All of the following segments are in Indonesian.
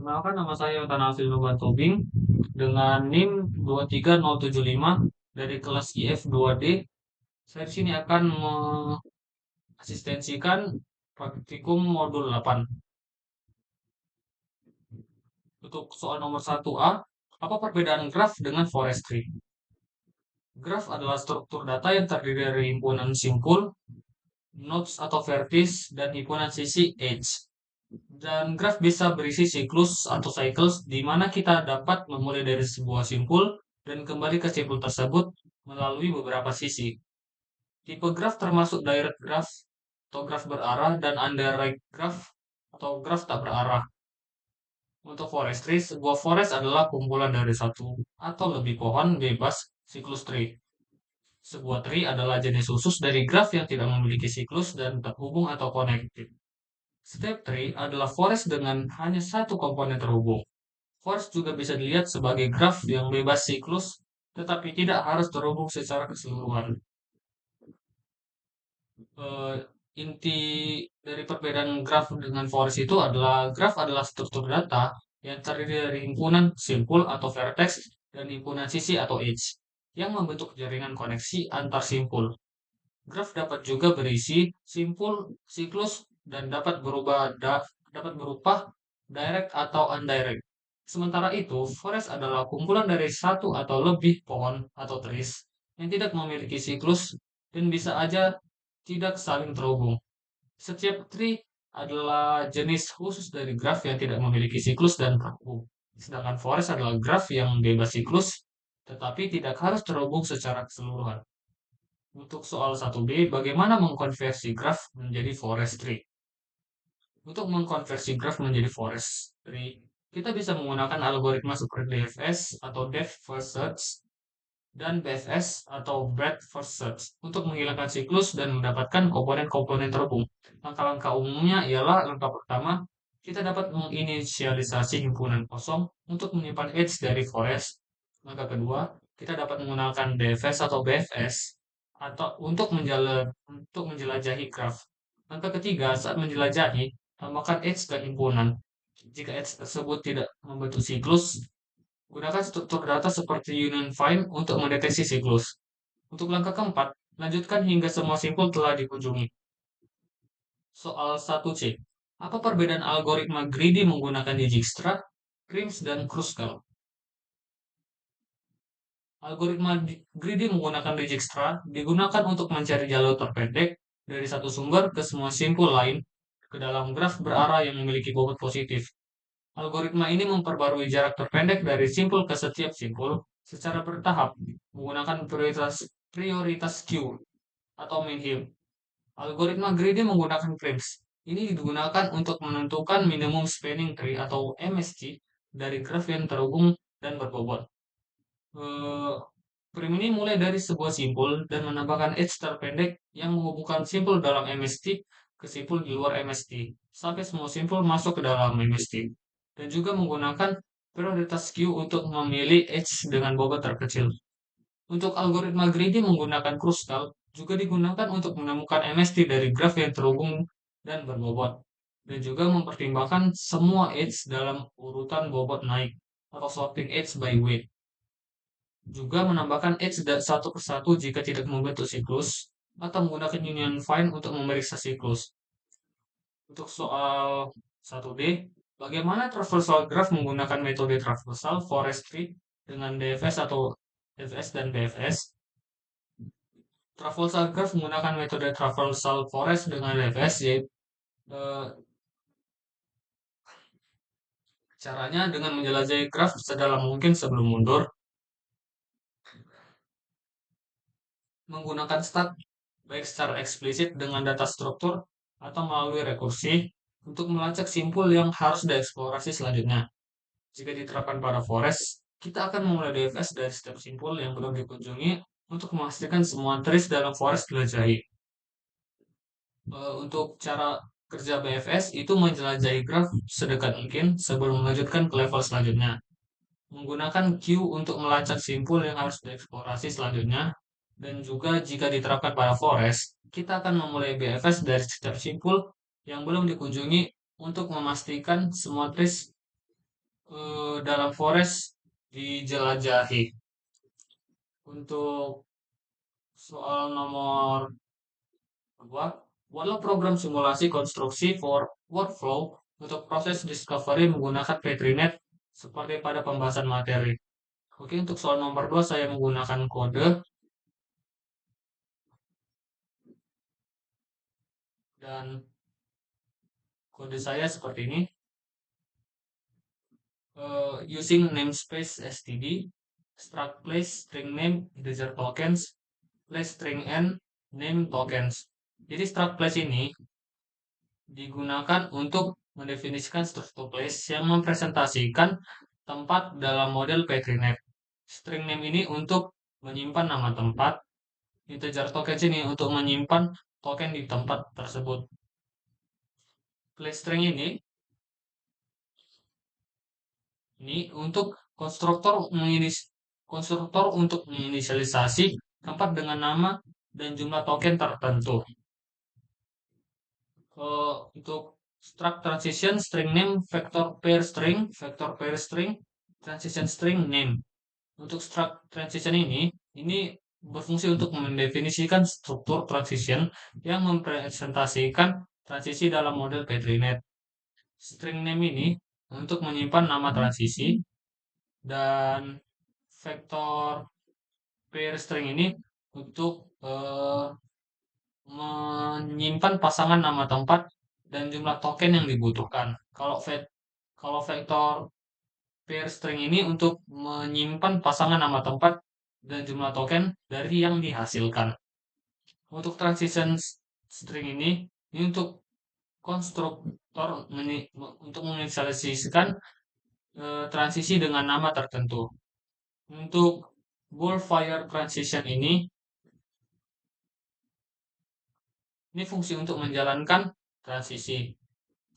Perkenalkan nama saya Yotanafil Nuban Tobing dengan NIM 23075 dari kelas IF 2D. Saya di sini akan mengasistensikan praktikum modul 8. Untuk soal nomor 1A, apa perbedaan graf dengan forestry? Graf adalah struktur data yang terdiri dari himpunan simpul, nodes atau vertis, dan himpunan sisi edge. Dan graf bisa berisi siklus atau cycles di mana kita dapat memulai dari sebuah simpul dan kembali ke simpul tersebut melalui beberapa sisi. Tipe graf termasuk direct graph atau graf berarah dan indirect graph atau graf tak berarah. Untuk forestry, sebuah forest adalah kumpulan dari satu atau lebih pohon bebas siklus tree. Sebuah tree adalah jenis khusus dari graf yang tidak memiliki siklus dan terhubung atau connected. Setiap tree adalah forest dengan hanya satu komponen terhubung. Forest juga bisa dilihat sebagai graf yang bebas siklus, tetapi tidak harus terhubung secara keseluruhan. Eh, Inti dari perbedaan graf dengan forest itu adalah graf adalah struktur data yang terdiri dari himpunan simpul atau vertex dan himpunan sisi atau edge yang membentuk jaringan koneksi antar simpul. Graf dapat juga berisi simpul, siklus, dan dapat berupa direct atau indirect. Sementara itu, forest adalah kumpulan dari satu atau lebih pohon atau trees yang tidak memiliki siklus dan bisa aja tidak saling terhubung. Setiap tree adalah jenis khusus dari graf yang tidak memiliki siklus dan terhubung. Sedangkan forest adalah graf yang bebas siklus, tetapi tidak harus terhubung secara keseluruhan. Untuk soal 1B, bagaimana mengkonversi graf menjadi forestry? Untuk mengkonversi graf menjadi forestry, kita bisa menggunakan algoritma seperti DFS atau Depth First Search dan BFS atau Breadth First Search untuk menghilangkan siklus dan mendapatkan komponen-komponen terhubung. Langkah-langkah umumnya ialah langkah pertama, kita dapat menginisialisasi himpunan kosong untuk menyimpan edge dari forest. Langkah kedua, kita dapat menggunakan DFS atau BFS untuk menjelajahi graf. Langkah ketiga, saat menjelajahi, tambahkan edge ke himpunan. Jika edge tersebut tidak membentuk siklus, gunakan struktur data seperti union find untuk mendeteksi siklus. Untuk langkah keempat, lanjutkan hingga semua simpul telah dikunjungi. Soal 1C. Apa perbedaan algoritma greedy menggunakan Dijkstra, Krims, dan Kruskal? Algoritma greedy menggunakan Dijkstra digunakan untuk mencari jalur terpendek dari satu sumber ke semua simpul lain ke dalam graf berarah yang memiliki bobot positif. Algoritma ini memperbarui jarak terpendek dari simpul ke setiap simpul secara bertahap menggunakan prioritas queue atau min-heap. Algoritma greedy menggunakan frames. Ini digunakan untuk menentukan minimum spanning tree atau MST dari graf yang terhubung dan berbobot. Frame ini mulai dari sebuah simpul dan menambahkan edge terpendek yang menghubungkan simpul dalam MST ke simpul di luar MST sampai semua simpul masuk ke dalam MST. Dan juga menggunakan prioritas queue untuk memilih edge dengan bobot terkecil. Untuk algoritma greedy menggunakan Kruskal juga digunakan untuk menemukan MST dari graf yang terhubung dan berbobot, dan juga mempertimbangkan semua edge dalam urutan bobot naik atau sorting edge by weight. Juga menambahkan edge satu persatu jika tidak membentuk siklus, atau menggunakan union find untuk memeriksa siklus. Untuk soal 1D, bagaimana traversal graph menggunakan metode traversal forestry dengan DFS atau DFS dan BFS? Traversal graph menggunakan metode traversal forest dengan DFS, yaitu caranya dengan menjelajahi graf sedalam mungkin sebelum mundur, menggunakan stat baik secara eksplisit dengan data struktur atau melalui rekursi untuk melacak simpul yang harus dieksplorasi selanjutnya. Jika diterapkan pada forest, kita akan memulai DFS dari setiap simpul yang belum dikunjungi untuk memastikan semua trees dalam forest dijelajahi. Untuk cara kerja BFS itu menjelajahi graf sedekat mungkin sebelum melanjutkan ke level selanjutnya. Menggunakan queue untuk melacak simpul yang harus dieksplorasi selanjutnya, dan juga jika diterapkan pada forest, kita akan memulai BFS dari setiap simpul yang belum dikunjungi untuk memastikan semua trees dalam forest dijelajahi. Untuk soal nomor 2, buatlah program simulasi konstruksi for workflow untuk proses discovery menggunakan PetriNet seperti pada pembahasan materi. Oke, untuk soal nomor 2 saya menggunakan kode dan kode saya seperti ini. Using namespace std, struct place string name integer tokens, place string n name tokens. Jadi struct place ini digunakan untuk mendefinisikan struktur place yang mempresentasikan tempat dalam model PetriNet. String name ini untuk menyimpan nama tempat, integer tokens ini untuk menyimpan token di tempat tersebut. Place string ini untuk konstruktor untuk menginisialisasi tempat dengan nama dan jumlah token tertentu. Untuk struct transition string name vector pair string transition string name. Untuk struct transition ini berfungsi untuk mendefinisikan struktur transition yang mempresentasikan transisi dalam model PetriNet. String name ini untuk menyimpan nama transisi dan vektor pair string ini untuk menyimpan pasangan nama tempat dan jumlah token yang dibutuhkan. Kalau vektor pair string ini untuk menyimpan pasangan nama tempat dan jumlah token dari yang dihasilkan. Untuk transition string ini untuk konstruktor untuk menginisialisasikan transisi dengan nama tertentu. Untuk bullfire transition ini fungsi untuk menjalankan transisi.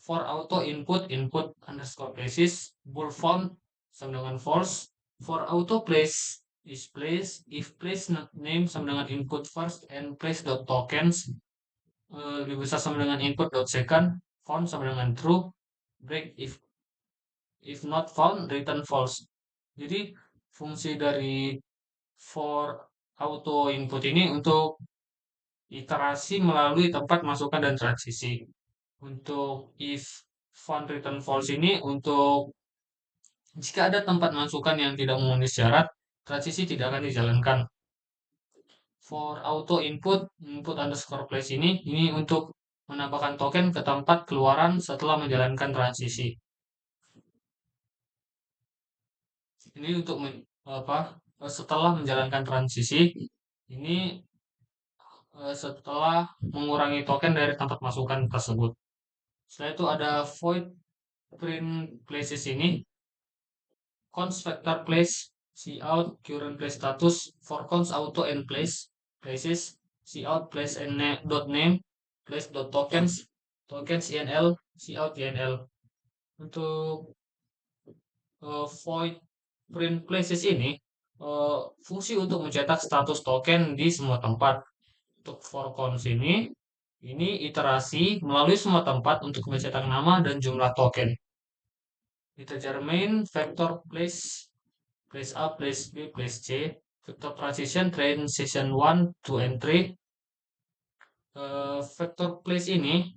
For auto input underscore places bool font sama dengan false. For auto place is place if place name sama dengan input first and place dot tokens lebih besar sama dengan input dot second, font sama dengan true, break if not found return false. Jadi fungsi dari for auto input ini untuk iterasi melalui tempat masukan dan transisi. Untuk if found return false ini untuk jika ada tempat masukan yang tidak memenuhi syarat, transisi tidak akan dijalankan. For auto input underscore place ini untuk menambahkan token ke tempat keluaran setelah menjalankan transisi. Ini untuk setelah menjalankan transisi ini setelah mengurangi token dari tempat masukan tersebut. Setelah itu ada void print places ini, const vector place cout current place status for const auto and places cout place and dot name place dot tokens inl cout inl. Untuk void print places ini fungsi untuk mencetak status token di semua tempat. Untuk for const ini iterasi melalui semua tempat untuk mencetak nama dan jumlah token. Integer main vector place A, place B, place C, vector transition 1, 2, and 3. Vector place ini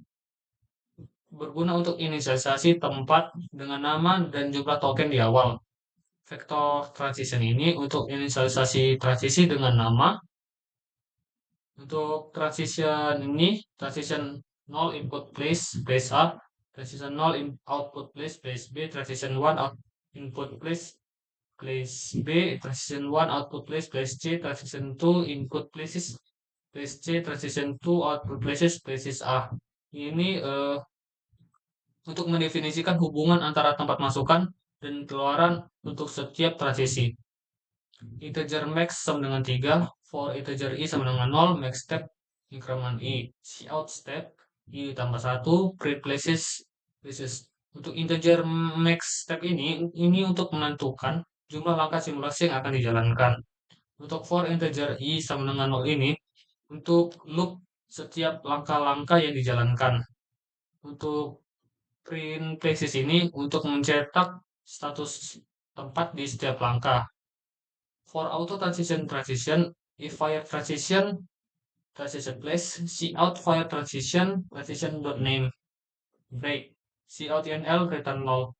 berguna untuk inisialisasi tempat dengan nama dan jumlah token di awal. Vector transition ini untuk inisialisasi transisi dengan nama. Untuk transition transition 0 input place A, transition 0 output place B, transition 1 input place B, transition 1 output place C, transition 2 input places C, transition 2 output places A. Ini untuk mendefinisikan hubungan antara tempat masukan dan keluaran untuk setiap transisi. Integer max sama dengan 3, for integer i sama dengan 0, max step increment i, cout step i tambah 1, print places. Untuk integer max step ini untuk menentukan jumlah langkah simulasi yang akan dijalankan. Untuk for integer i sama dengan 0 ini untuk loop setiap langkah-langkah yang dijalankan. Untuk print places ini untuk mencetak status tempat di setiap langkah. For auto transition, if fire transition place, cout fire transition break, cout INL return null.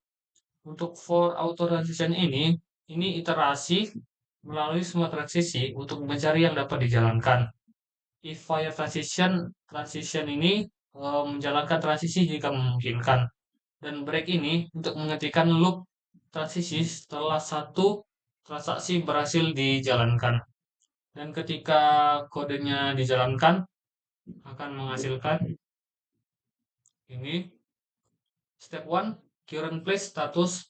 Untuk for auto transition ini iterasi melalui semua transisi untuk mencari yang dapat dijalankan. If fire transition ini menjalankan transisi jika memungkinkan. Dan break ini untuk menghentikan loop transisi setelah satu transaksi berhasil dijalankan. Dan ketika kodenya dijalankan akan menghasilkan ini step 1 current place status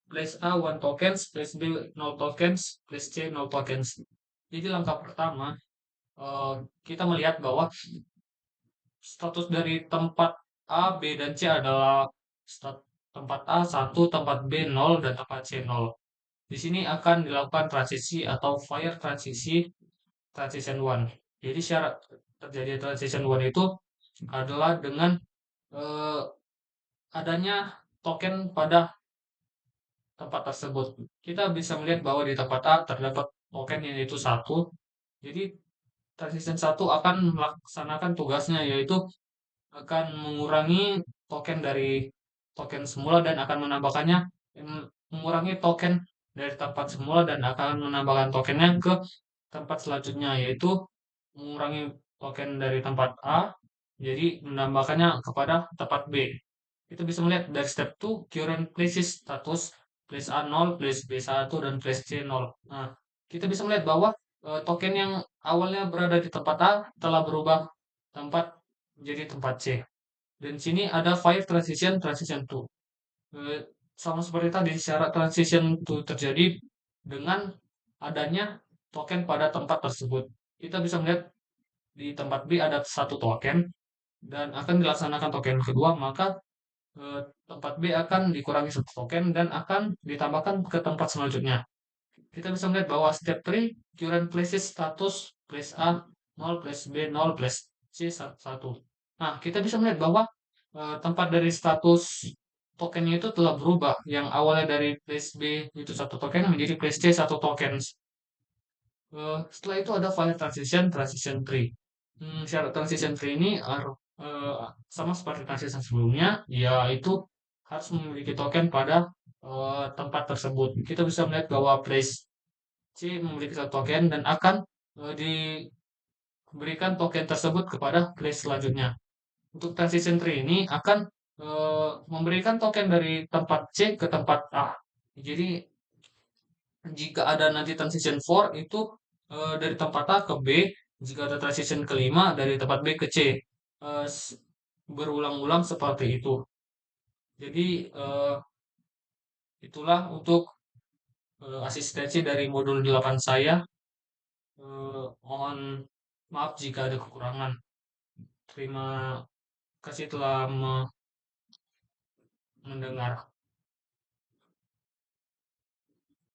place A 1 tokens, place B 0 tokens, place C 0 tokens. Jadi langkah pertama kita melihat bahwa status dari tempat A, B, dan C adalah tempat A 1, tempat B 0, dan tempat C 0. Di sini akan dilakukan transisi atau fire transition 1. Jadi syarat terjadi transition 1 itu adalah dengan eh, adanya token pada tempat tersebut. Kita bisa melihat bahwa di tempat A terdapat token yaitu 1. Jadi transition 1 akan melaksanakan tugasnya yaitu akan mengurangi token dari token semula dan akan menambahkannya mengurangi token dari tempat semula dan akan menambahkan tokennya ke tempat selanjutnya yaitu mengurangi token dari tempat A jadi menambahkannya kepada tempat B. Kita bisa melihat dari step 2 current places status place A 0, place B 1 dan place C 0. Nah, kita bisa melihat bahwa token yang awalnya berada di tempat A telah berubah tempat menjadi tempat C. Dan sini ada fire transition 2. Eh, Sama seperti tadi, syarat transition 2 terjadi dengan adanya token pada tempat tersebut. Kita bisa melihat di tempat B ada satu token dan akan dilaksanakan token kedua, maka tempat B akan dikurangi satu token dan akan ditambahkan ke tempat selanjutnya. Kita bisa melihat bahwa step 3 current places status place A 0, place B 0, place C 1. Nah, kita bisa melihat bahwa tempat dari status tokennya itu telah berubah. Yang awalnya dari place B itu satu token menjadi place C satu token. Setelah itu ada file transition 3. Syarat transition 3 ini sama seperti transition sebelumnya, yaitu harus memiliki token pada tempat tersebut. Kita bisa melihat bahwa place C memiliki satu token dan akan diberikan token tersebut kepada place selanjutnya. Untuk transition tree ini akan memberikan token dari tempat C ke tempat A. Jadi jika ada nanti transition 4 itu dari tempat A ke B, jika ada transition kelima dari tempat B ke C. Berulang-ulang seperti itu. Jadi itulah untuk asistensi dari modul 8 saya. Mohon maaf jika ada kekurangan. Terima kasih telah mendengar.